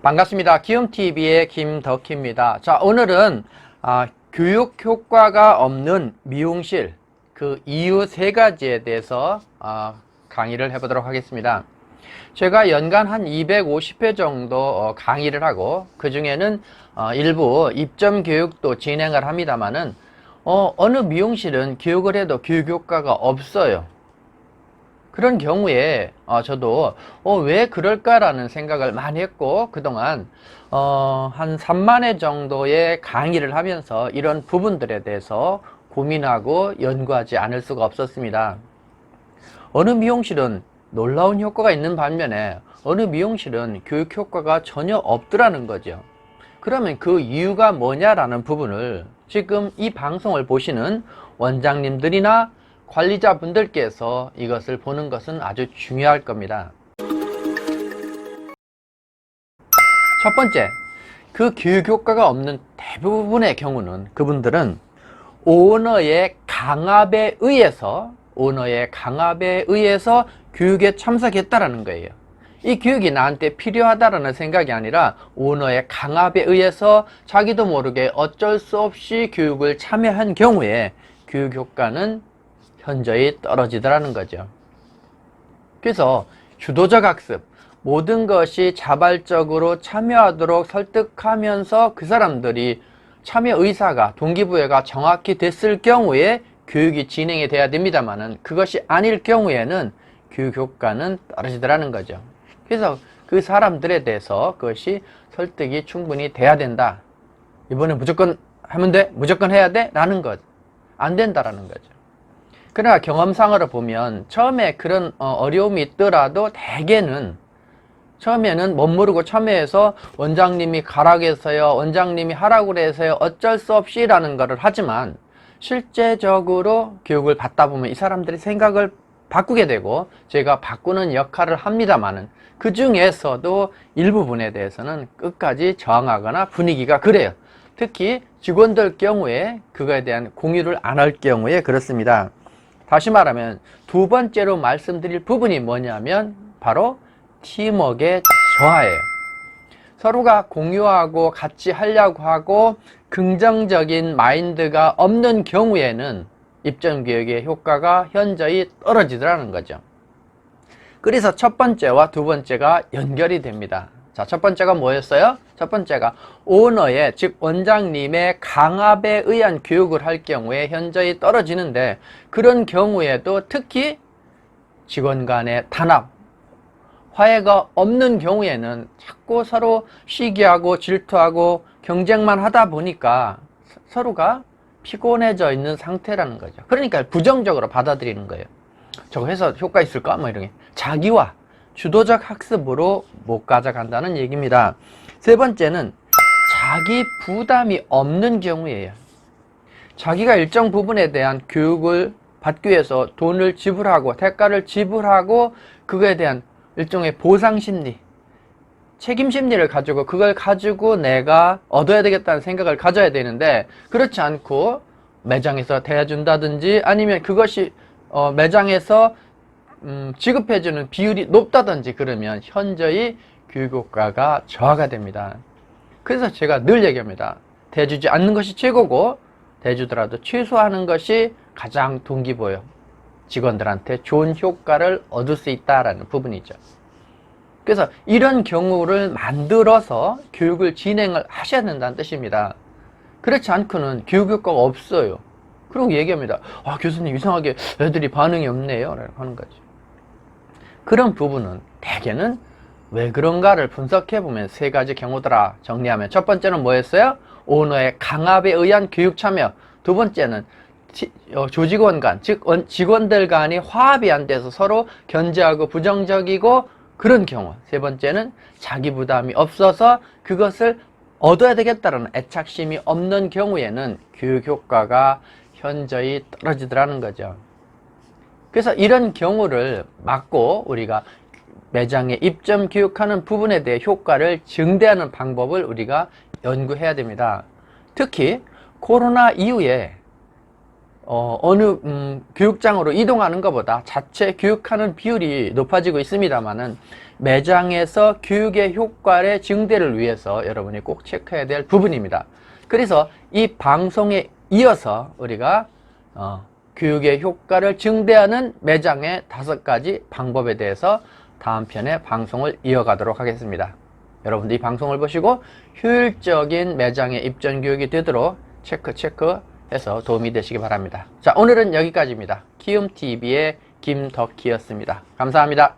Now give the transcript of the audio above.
반갑습니다. 키움TV의 김덕희입니다. 자, 오늘은 교육 효과가 없는 미용실 그 이유 3가지에 대해서 강의를 해보도록 하겠습니다. 제가 연간 한 250회 정도 강의를 하고 그 중에는 일부 입점 교육도 진행을 합니다만은 어느 미용실은 교육을 해도 교육 효과가 없어요. 그런 경우에 저도 왜 그럴까라는 생각을 많이 했고, 그동안 한 3만 회 정도의 강의를 하면서 이런 부분들에 대해서 고민하고 연구하지 않을 수가 없었습니다. 어느 미용실은 놀라운 효과가 있는 반면에 어느 미용실은 교육 효과가 전혀 없더라는 거죠. 그러면 그 이유가 뭐냐라는 부분을 지금 이 방송을 보시는 원장님들이나 관리자분들께서 이것을 보는 것은 아주 중요할 겁니다. 첫 번째, 그 교육 효과가 없는 대부분의 경우는 그분들은 오너의 강압에 의해서 교육에 참석했다라는 거예요. 이 교육이 나한테 필요하다라는 생각이 아니라 오너의 강압에 의해서 자기도 모르게 어쩔 수 없이 교육을 참여한 경우에 교육 효과는 현저히 떨어지더라는 거죠. 그래서 주도적 학습, 모든 것이 자발적으로 참여하도록 설득하면서 그 사람들이 참여 의사가, 동기부여가 정확히 됐을 경우에 교육이 진행이 돼야 됩니다만은 그것이 아닐 경우에는 교육 효과는 떨어지더라는 거죠. 그래서 그 사람들에 대해서 그것이 설득이 충분히 돼야 된다. 이번에 무조건 하면 돼? 무조건 해야 돼? 라는 것. 안 된다라는 거죠. 그러나 경험상으로 보면 처음에 그런 어려움이 있더라도 대개는 처음에는 못 모르고 참여해서 원장님이 가라고 해서요, 원장님이 하라고 그래서요, 어쩔 수 없이 라는 것을 하지만 실제적으로 교육을 받다 보면 이 사람들이 생각을 바꾸게 되고 제가 바꾸는 역할을 합니다만은 그 중에서도 일부분에 대해서는 끝까지 저항하거나 분위기가 그래요. 특히 직원들 경우에 그거에 대한 공유를 안 할 경우에 그렇습니다. 다시 말하면 두 번째로 말씀드릴 부분이 뭐냐면 바로 팀워크의 저하예요. 서로가 공유하고 같이 하려고 하고 긍정적인 마인드가 없는 경우에는 입점교육의 효과가 현저히 떨어지더라는 거죠. 그래서 첫 번째와 두 번째가 연결이 됩니다. 자, 첫 번째가 뭐였어요? 첫 번째가 오너의, 즉 원장님의 강압에 의한 교육을 할 경우에 현저히 떨어지는데, 그런 경우에도 특히 직원 간의 단합, 화해가 없는 경우에는 자꾸 서로 시기하고 질투하고 경쟁만 하다 보니까 서로가 피곤해져 있는 상태라는 거죠. 그러니까 부정적으로 받아들이는 거예요. 저거 해서 효과 있을까? 뭐 이런 게. 자기와 주도적 학습으로 못 가져간다는 얘기입니다. 세 번째는 자기 부담이 없는 경우예요. 자기가 일정 부분에 대한 교육을 받기 위해서 돈을 지불하고 대가를 지불하고 그거에 대한 일종의 보상심리, 책임심리를 가지고 그걸 가지고 내가 얻어야 되겠다는 생각을 가져야 되는데, 그렇지 않고 매장에서 대해준다든지 아니면 그것이 매장에서 지급해주는 비율이 높다든지 그러면 현저히 교육효과가 저하가 됩니다. 그래서 제가 늘 얘기합니다. 대주지 않는 것이 최고고 대주더라도 취소하는 것이 가장 동기부여, 직원들한테 좋은 효과를 얻을 수 있다는 부분이죠. 그래서 이런 경우를 만들어서 교육을 진행을 하셔야 된다는 뜻입니다. 그렇지 않고는 교육 효과가 없어요. 그리고 얘기합니다. 교수님 이상하게 애들이 반응이 없네요 라고 하는 거죠. 그런 부분은 대개는 왜 그런가를 분석해보면 3가지 경우더라 정리하면, 첫 번째는 뭐였어요? 오너의 강압에 의한 교육 참여. 두 번째는 조직원 간, 즉 직원들 간이 화합이 안 돼서 서로 견제하고 부정적이고 그런 경우. 세 번째는 자기 부담이 없어서 그것을 얻어야 되겠다는 애착심이 없는 경우에는 교육 효과가 현저히 떨어지더라는 거죠. 그래서 이런 경우를 막고 우리가 매장에 입점 교육하는 부분에 대해 효과를 증대하는 방법을 우리가 연구해야 됩니다. 특히 코로나 이후에 교육장으로 이동하는 것보다 자체 교육하는 비율이 높아지고 있습니다만은 매장에서 교육의 효과의 증대를 위해서 여러분이 꼭 체크해야 될 부분입니다. 그래서 이 방송에 이어서 우리가 교육의 효과를 증대하는 매장의 5가지 방법에 대해서 다음 편에 방송을 이어가도록 하겠습니다. 여러분들 이 방송을 보시고 효율적인 매장의 입점 교육이 되도록 체크해서 도움이 되시기 바랍니다. 자, 오늘은 여기까지입니다. 키움TV의 김덕희였습니다. 감사합니다.